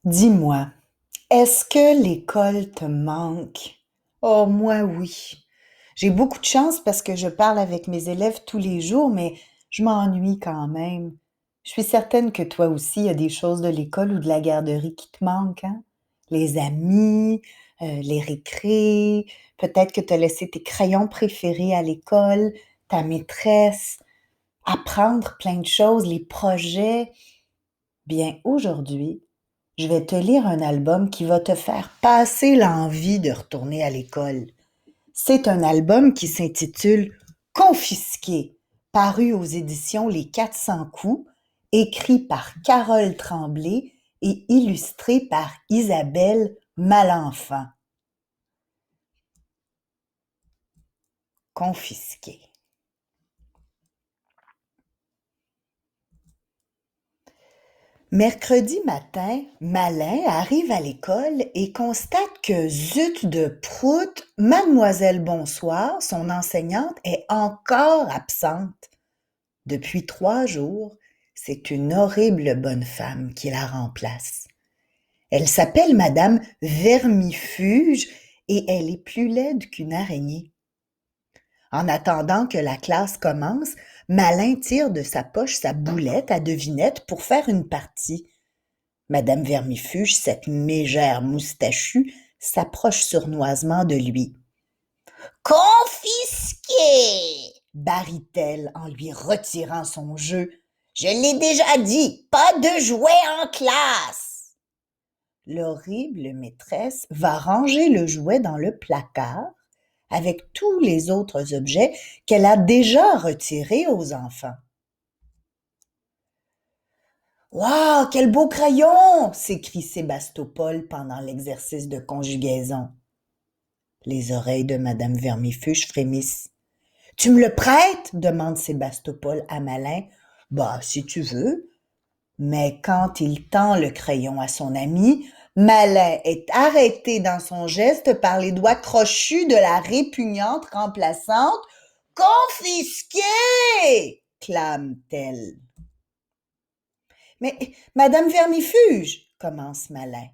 Dis-moi, est-ce que l'école te manque? Oh, moi oui. J'ai beaucoup de chance parce que je parle avec mes élèves tous les jours, mais je m'ennuie quand même. Je suis certaine que toi aussi, il y a des choses de l'école ou de la garderie qui te manquent, hein? Les amis, les récrés, peut-être que tu as laissé tes crayons préférés à l'école, ta maîtresse, apprendre plein de choses, les projets. Bien, aujourd'hui, je vais te lire un album qui va te faire passer l'envie de retourner à l'école. C'est un album qui s'intitule Confisqué, paru aux éditions Les 400 coups, écrit par Carole Tremblay et illustré par Isabelle Malenfant. Confisqué. Mercredi matin, Malin arrive à l'école et constate que, zut de prout, Mademoiselle Bonsoir, son enseignante, est encore absente. Depuis 3 jours, c'est une horrible bonne femme qui la remplace. Elle s'appelle Madame Vermifuge et elle est plus laide qu'une araignée. En attendant que la classe commence, Malin tire de sa poche sa boulette à devinette pour faire une partie. Madame Vermifuge, cette mégère moustachue, s'approche sournoisement de lui. Confisqué! Barre-t-elle en lui retirant son jeu. Je l'ai déjà dit, pas de jouets en classe! L'horrible maîtresse va ranger le jouet dans le placard avec tous les autres objets qu'elle a déjà retirés aux enfants. Wow, quel beau crayon! S'écrie Sébastopol pendant l'exercice de conjugaison. Les oreilles de Madame Vermifuge frémissent. Tu me le prêtes? Demande Sébastopol à Malin. Bah, si tu veux. Mais quand il tend le crayon à son ami, Malin est arrêté dans son geste par les doigts crochus de la répugnante remplaçante. Confisqué! Clame-t-elle. Mais, Madame Vermifuge, commence Malin.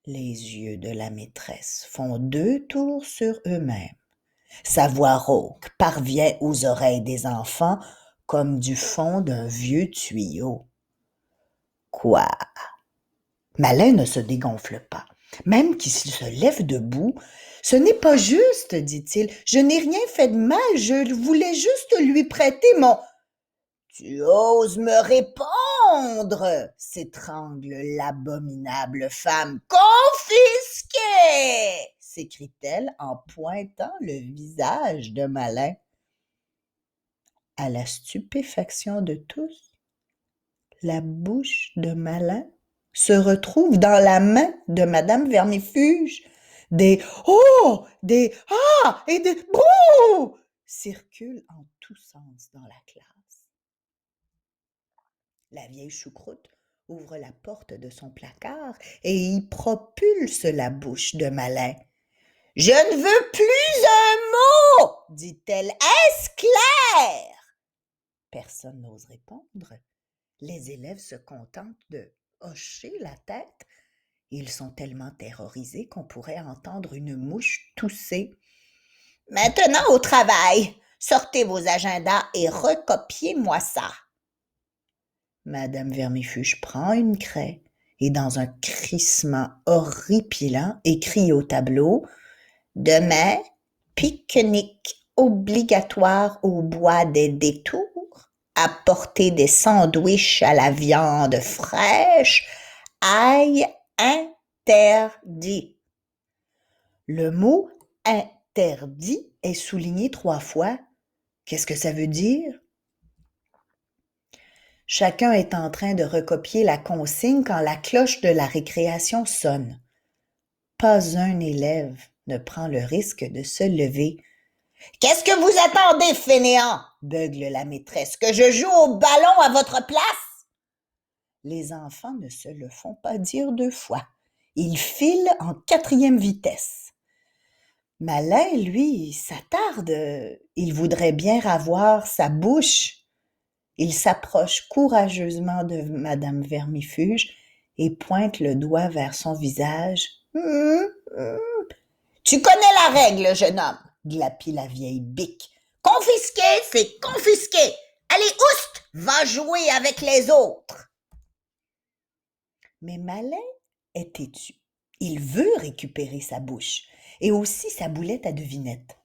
Les yeux de la maîtresse font 2 tours sur eux-mêmes. Sa voix rauque parvient aux oreilles des enfants comme du fond d'un vieux tuyau. Quoi? Malin ne se dégonfle pas. Même qu'il se lève debout. Ce n'est pas juste, dit-il. Je n'ai rien fait de mal. Je voulais juste lui prêter mon... Tu oses me répondre, s'étrangle l'abominable femme. Confisqué! S'écrie-t-elle en pointant le visage de Malin. À la stupéfaction de tous, la bouche de Malin se retrouve dans la main de Madame Vermifuge. Des « oh » des « ah » et des « bouh » circulent en tous sens dans la classe. La vieille choucroute ouvre la porte de son placard et y propulse la bouche de Malin. « Je ne veux plus un mot » dit-elle. « Est-ce clair? » Personne n'ose répondre. Les élèves se contentent de hocher la tête. Ils sont tellement terrorisés qu'on pourrait entendre une mouche tousser. « Maintenant au travail. Sortez vos agendas et recopiez-moi ça. » Madame Vermifuge prend une craie et, dans un crissement horripilant, écrit au tableau « Demain, pique-nique obligatoire au bois des détours, apporter des sandwichs à la viande fraîche, ail interdit. » Le mot « interdit » est souligné 3 fois. Qu'est-ce que ça veut dire? Chacun est en train de recopier la consigne quand la cloche de la récréation sonne. Pas un élève ne prend le risque de se lever. « Qu'est-ce que vous attendez, fainéant? » beugle la maîtresse. « Que je joue au ballon à votre place? » Les enfants ne se le font pas dire 2 fois. Ils filent en 4e vitesse. Malin, lui, s'attarde. Il voudrait bien ravoir sa bouche. Il s'approche courageusement de Madame Vermifuge et pointe le doigt vers son visage. Tu connais la règle, jeune homme, glapit la vieille bique. Confisquer, c'est confisquer. Allez, oust, va jouer avec les autres. Mais Malin est têtu. Il veut récupérer sa bouche et aussi sa boulette à devinette.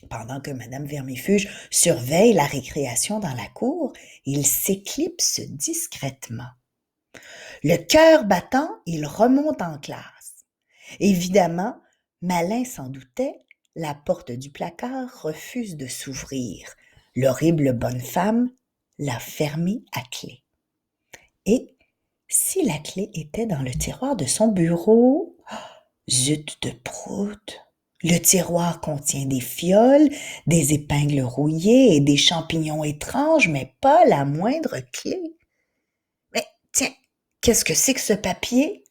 Pendant que Madame Vermifuge surveille la récréation dans la cour, il s'éclipse discrètement. Le cœur battant, il remonte en classe. Évidemment, Malin s'en doutait, la porte du placard refuse de s'ouvrir. L'horrible bonne femme l'a fermée à clé. Et si la clé était dans le tiroir de son bureau? Zut de prout! Le tiroir contient des fioles, des épingles rouillées et des champignons étranges, mais pas la moindre clé. Mais tiens, qu'est-ce que c'est que ce papier?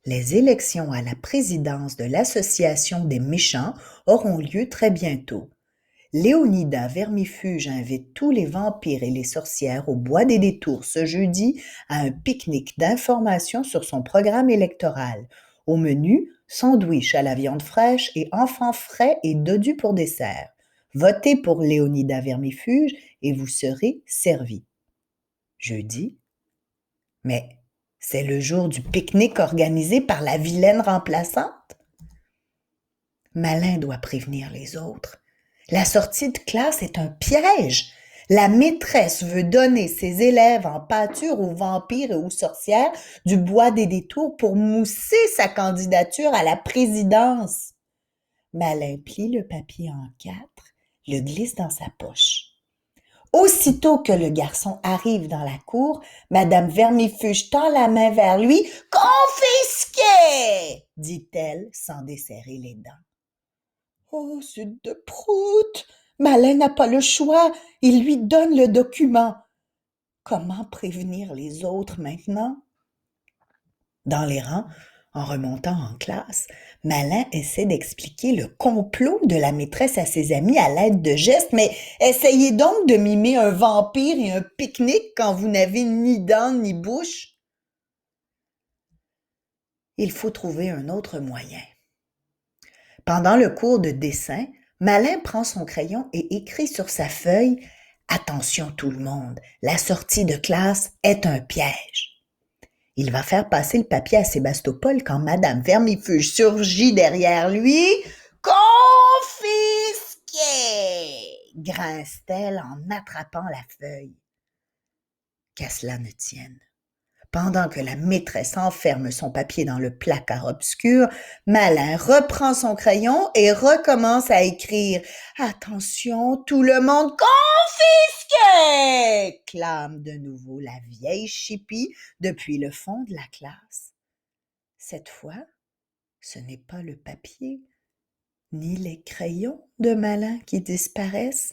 Les élections à la présidence de l'Association des méchants auront lieu très bientôt. Léonidas Vermifuge invite tous les vampires et les sorcières au Bois des Détours ce jeudi à un pique-nique d'information sur son programme électoral. Au menu, sandwich à la viande fraîche et enfants frais et dodus pour dessert. Votez pour Léonidas Vermifuge et vous serez servi. Jeudi? Mais c'est le jour du pique-nique organisé par la vilaine remplaçante? Malin doit prévenir les autres. La sortie de classe est un piège. La maîtresse veut donner ses élèves en pâture aux vampires et aux sorcières du Bois des Détours pour mousser sa candidature à la présidence. Malin plie le papier en 4, le glisse dans sa poche. Aussitôt que le garçon arrive dans la cour, Madame Vermifuge tend la main vers lui. « Confisqué !» dit-elle sans desserrer les dents. Oh, zut de prout! Malin n'a pas le choix. Il lui donne le document. Comment prévenir les autres maintenant? Dans les rangs, en remontant en classe, Malin essaie d'expliquer le complot de la maîtresse à ses amis à l'aide de gestes, mais essayez donc de mimer un vampire et un pique-nique quand vous n'avez ni dents ni bouche. Il faut trouver un autre moyen. Pendant le cours de dessin, Malin prend son crayon et écrit sur sa feuille « Attention tout le monde, la sortie de classe est un piège ». Il va faire passer le papier à Sébastopol quand Madame Vermifuge surgit derrière lui. « Confisqué !» grince-t-elle en attrapant la feuille. Qu'à cela ne tienne. Pendant que la maîtresse enferme son papier dans le placard obscur, Malin reprend son crayon et recommence à écrire. « Attention, tout le monde, confisqué !» clame de nouveau la vieille chipie depuis le fond de la classe. Cette fois, ce n'est pas le papier, ni les crayons de Malin qui disparaissent,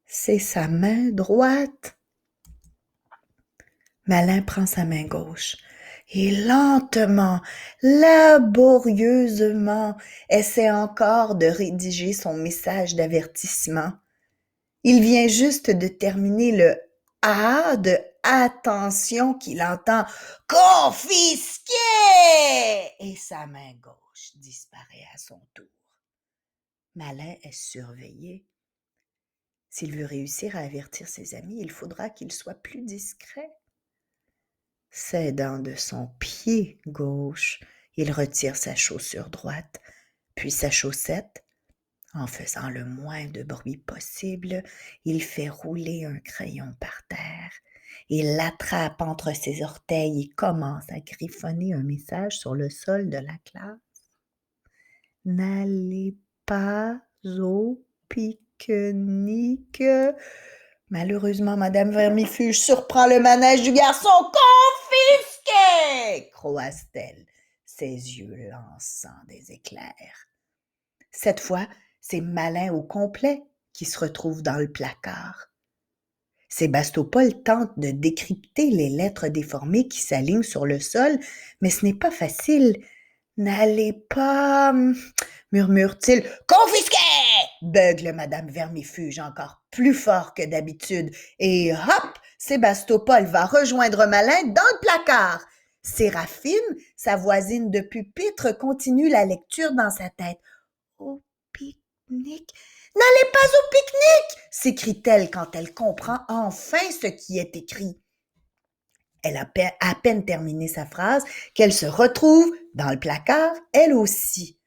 c'est sa main droite. Malin prend sa main gauche et lentement, laborieusement, essaie encore de rédiger son message d'avertissement. Il vient juste de terminer le « A » de « attention » qu'il entend « confisqué » et sa main gauche disparaît à son tour. Malin est surveillé. S'il veut réussir à avertir ses amis, il faudra qu'il soit plus discret. S'aidant de son pied gauche, il retire sa chaussure droite, puis sa chaussette. En faisant le moins de bruit possible, il fait rouler un crayon par terre. Il l'attrape entre ses orteils et commence à griffonner un message sur le sol de la classe. « N'allez pas au pique-nique. » Malheureusement, Madame Vermifuge surprend le manège du garçon. « Confisqué !» croasse-t-elle, ses yeux lançant des éclairs. Cette fois, c'est Malin au complet qui se retrouve dans le placard. Sébastopol tente de décrypter les lettres déformées qui s'alignent sur le sol, mais ce n'est pas facile. « N'allez pas... » murmure-t-il. « Confisqué !» beugle Madame Vermifuge encore plus fort que d'habitude. Et hop, Sébastopol va rejoindre Malin dans le placard. Séraphine, sa voisine de pupitre, continue la lecture dans sa tête. Au pique-nique. N'allez pas au pique-nique, s'écrie-t-elle quand elle comprend enfin ce qui est écrit. Elle a à peine terminé sa phrase qu'elle se retrouve dans le placard, elle aussi.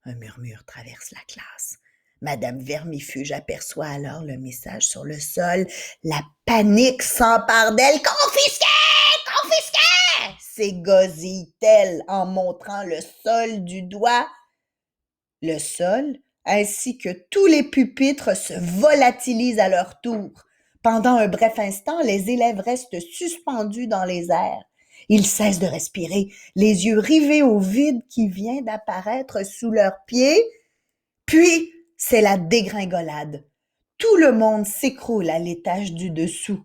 Un murmure traverse la classe. Madame Vermifuge aperçoit alors le message sur le sol. La panique s'empare d'elle. Confisqué! Confisqué! S'égosille-t-elle en montrant le sol du doigt. Le sol, ainsi que tous les pupitres, se volatilisent à leur tour. Pendant un bref instant, les élèves restent suspendus dans les airs. Ils cessent de respirer, les yeux rivés au vide qui vient d'apparaître sous leurs pieds. Puis, c'est la dégringolade. Tout le monde s'écroule à l'étage du dessous.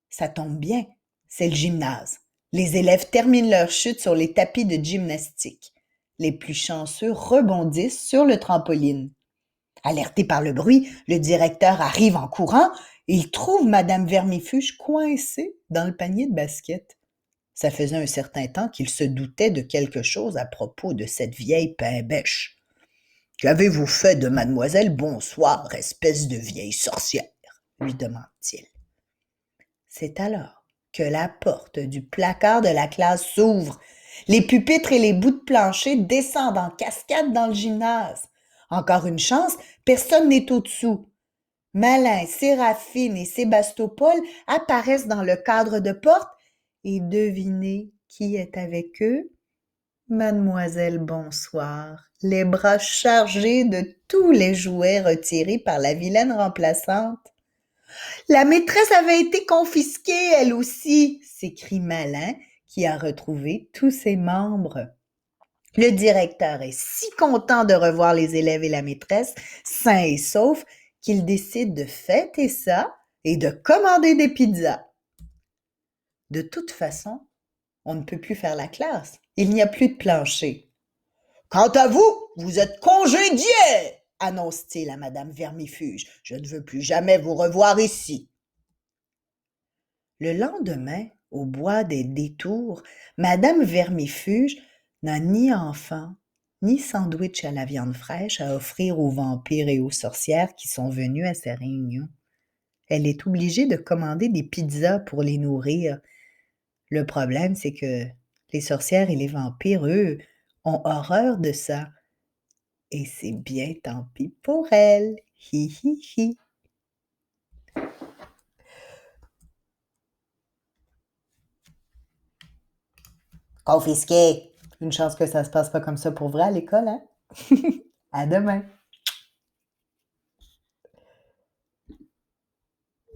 Ça tombe bien, c'est le gymnase. Les élèves terminent leur chute sur les tapis de gymnastique. Les plus chanceux rebondissent sur le trampoline. Alerté par le bruit, le directeur arrive en courant et il trouve Madame Vermifuge coincée dans le panier de basket. Ça faisait un certain temps qu'il se doutait de quelque chose à propos de cette vieille pain-bêche. « Qu'avez-vous fait de mademoiselle Bonsoir, espèce de vieille sorcière ?» lui demande-t-il. C'est alors que la porte du placard de la classe s'ouvre. Les pupitres et les bouts de plancher descendent en cascade dans le gymnase. Encore une chance, personne n'est au-dessous. Malin, Séraphine et Sébastopol apparaissent dans le cadre de porte et devinez qui est avec eux? Mademoiselle Bonsoir, les bras chargés de tous les jouets retirés par la vilaine remplaçante. La maîtresse avait été confisquée, elle aussi, s'écrie Malin, qui a retrouvé tous ses membres. Le directeur est si content de revoir les élèves et la maîtresse, sains et saufs, qu'il décide de fêter ça et de commander des pizzas. De toute façon, on ne peut plus faire la classe. Il n'y a plus de plancher. « Quant à vous, vous êtes congédié !» annonce-t-il à Madame Vermifuge. « Je ne veux plus jamais vous revoir ici. » Le lendemain, au bois des Détours, Madame Vermifuge n'a ni enfant, ni sandwich à la viande fraîche à offrir aux vampires et aux sorcières qui sont venus à sa réunion. Elle est obligée de commander des pizzas pour les nourrir. Le problème, c'est que les sorcières et les vampires, eux, ont horreur de ça. Et c'est bien tant pis pour elles. Hi hi hi. Confisqué. Une chance que ça se passe pas comme ça pour vrai à l'école, hein? À demain.